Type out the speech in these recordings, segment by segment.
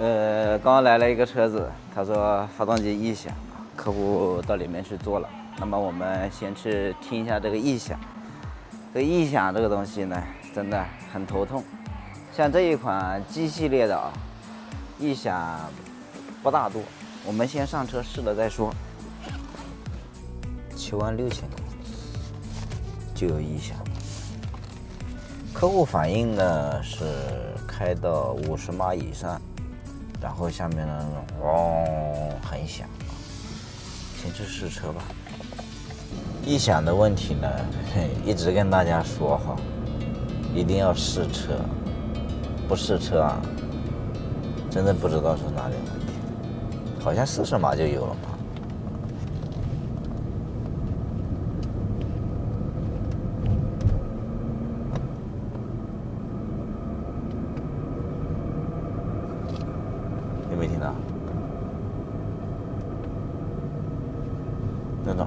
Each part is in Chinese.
刚刚来了一个车子，他说发动机异响，客户到里面去做了。那么我们先去听一下这个异响。这个异响这个东西呢，真的很头痛。像这一款 G 系列的啊，异响不大多。我们先上车试了再说。76000公里就有异响。客户反映呢是开到50码以上，然后下面那种嗡很响。先去试车吧。异响的问题呢，一直跟大家说哈，一定要试车，不试车啊，真的不知道是哪里问题。好像40码就有了嘛。有没有听到？那种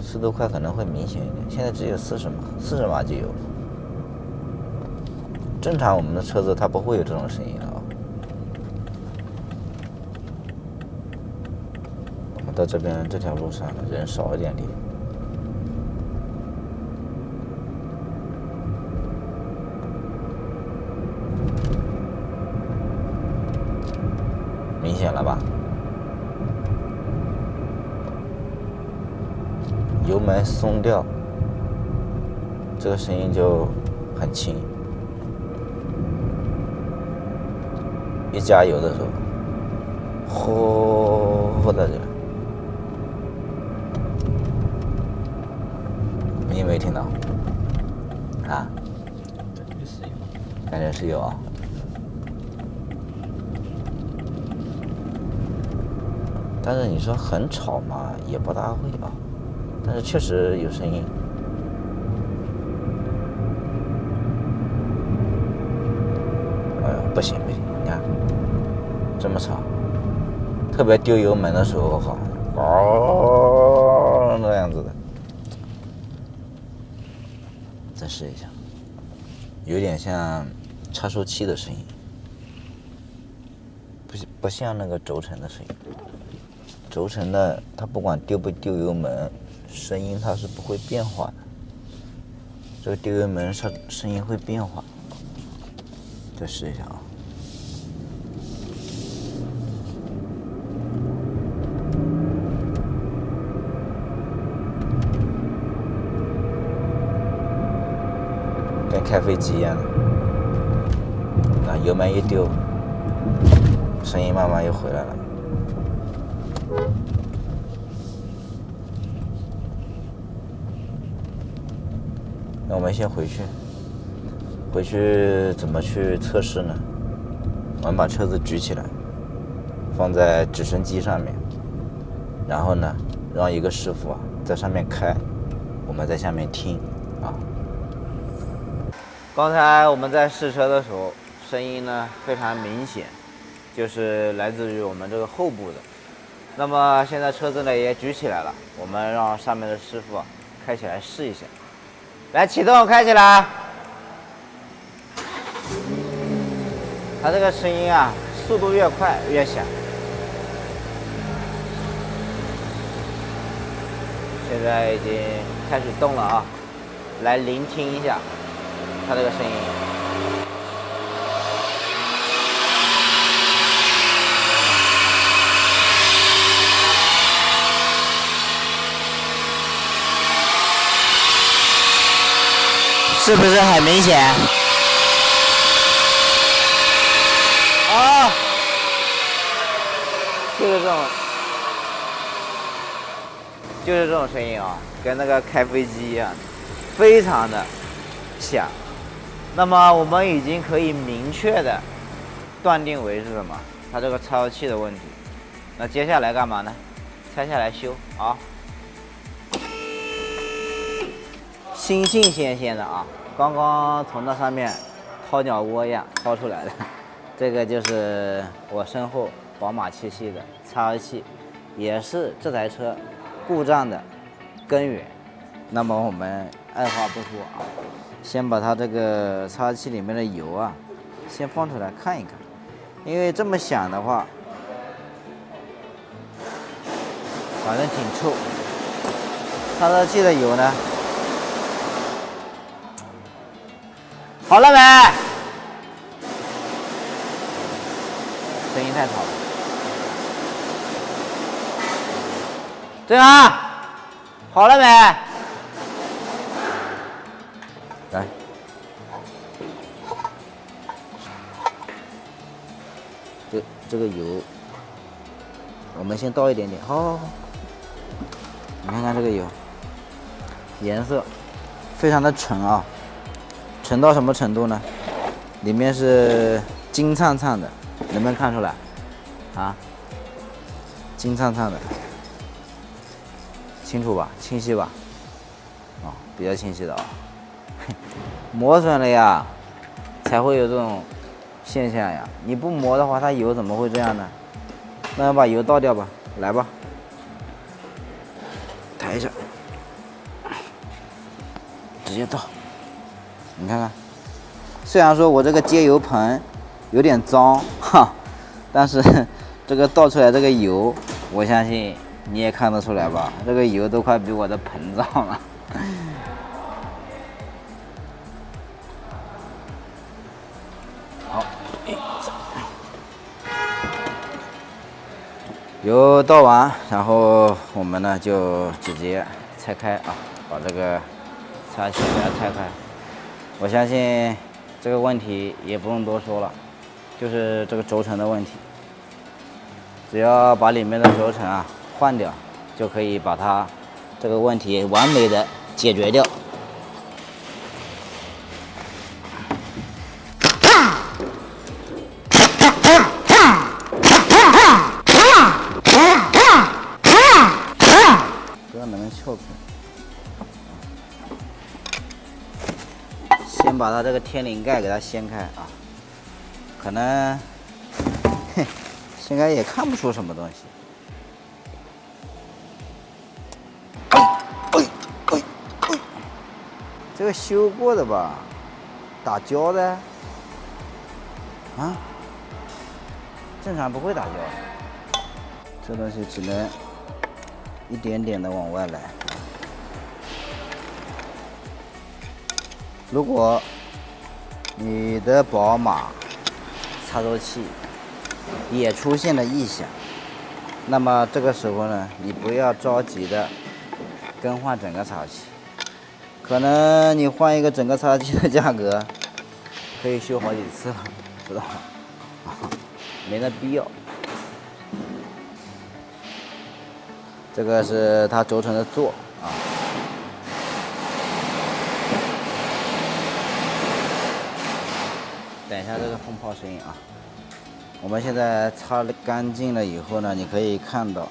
速度快可能会明显一点。现在只有40码，40码就有了。正常我们的车子它不会有这种声音的啊。我们到这边这条路上人少一点点。明显了吧？油门松掉，这个声音就很轻。一加油的时候，呼的这个，你有没有听到？啊？感觉是有啊。但是你说很吵嘛，也不大会啊。但是确实有声音。不行不行，你看这么吵，特别丢油门的时候哈，那样子的。再试一下，有点像差速器的声音，不像那个轴承的声音。轴承的它不管丢不丢油门，声音它是不会变化的。这个丢油门声音会变化。再试一下啊。跟开飞机一样的，那油门一丢，声音慢慢又回来了。那我们先回去怎么去测试呢？我们把车子举起来，放在直升机上面，然后呢，让一个师傅啊在上面开，我们在下面听啊。刚才我们在试车的时候，声音呢非常明显，就是来自于我们这个后部的。那么现在车子呢也举起来了，我们让上面的师傅啊开起来试一下。来，启动，开起来。它这个声音啊，速度越快越响。现在已经开始动了啊，来聆听一下它这个声音。是不是很明显？啊，就是这种声音啊，跟那个开飞机一样，非常的响。那么我们已经可以明确的断定为是什么？它这个超油器的问题。那接下来干嘛呢？拆下来修啊。新鲜的啊，刚刚从那上面掏鸟窝一样掏出来的。这个就是我身后宝马7系的超油器，也是这台车故障的根源。那么我们二话不说啊，先把它这个擦漆里面的油啊，先放出来看一看，因为这么响的话，反正挺臭。擦擦器的油呢，好了没？声音太吵了。对啊，好了没？来，这个油，我们先倒一点点。好，你看看这个油，颜色非常的纯啊，纯到什么程度呢？里面是金灿灿的，能不能看出来？啊，金灿灿的，清楚吧？清晰吧？啊，比较清晰的啊。磨损了呀，才会有这种现象呀。你不磨的话，它油怎么会这样呢？那要把油倒掉吧，来吧，抬一下，直接倒。你看看，虽然说我这个接油盆有点脏哈，但是这个倒出来这个油，我相信你也看得出来吧？这个油都快比我的盆脏了。好，油倒完，然后我们呢就直接拆开啊，把这个擦漆给它拆开。我相信这个问题也不用多说了，就是这个轴承的问题。只要把里面的轴承啊换掉，就可以把它这个问题完美的解决掉。不知道能不能撬开。先把它这个天灵盖给它掀开啊，可能掀开也看不出什么东西。这个修过的吧？打胶的？啊？正常不会打胶。这东西只能一点点的往外来。如果你的宝马擦轴器也出现了异响，那么这个时候呢，你不要着急的更换整个擦器，可能你换一个整个擦器的价格可以修好几次了，知道吗？没那必要。这个是它轴承的座啊。等一下这个风炮声音啊。我们现在擦干净了以后呢，你可以看到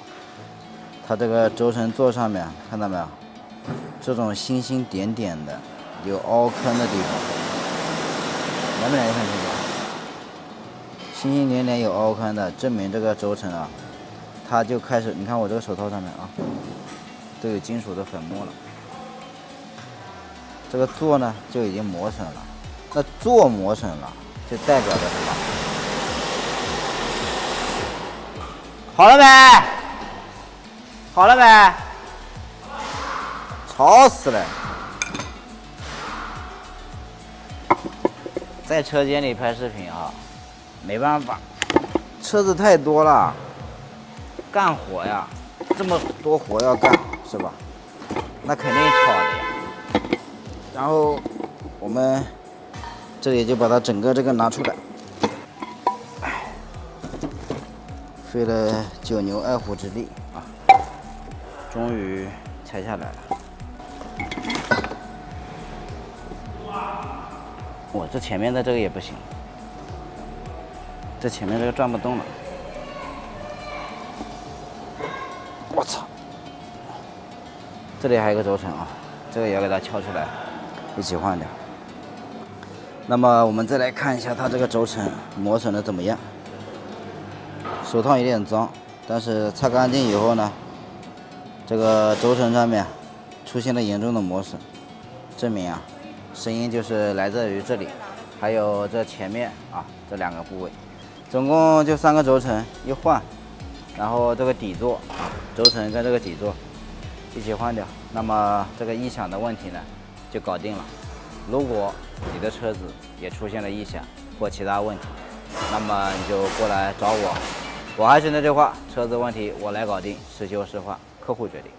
它这个轴承座上面看到没有？这种星星点点的有凹坑的地方，能不能看清楚？星星点点有凹坑的，证明这个轴承啊，它就开始，你看我这个手套上面啊，都有金属的粉末了。这个座呢就已经磨损了，那座磨损了，就代表着什么？好了没？好了没？吵死了！在车间里拍视频啊，没办法，车子太多了，干活呀，这么多活要干，是吧？那肯定吵的呀。然后我们这里就把它整个这个拿出来，费了9牛2虎之力啊，终于拆下来了。我这前面的这个也不行，这前面这个转不动了。我操！这里还有一个轴承啊，这个也要给它敲出来，一起换掉。那么我们再来看一下它这个轴承磨损的怎么样。手套有点脏，但是擦干净以后呢，这个轴承上面出现了严重的磨损，证明啊声音就是来自于这里，还有这前面啊这2个部位，总共就3个轴承一换，然后这个底座啊轴承跟这个底座一起换掉，那么这个异响的问题呢就搞定了。如果你的车子也出现了异响或其他问题，那么你就过来找我。我还是那句话，车子问题我来搞定，是修是换，客户决定。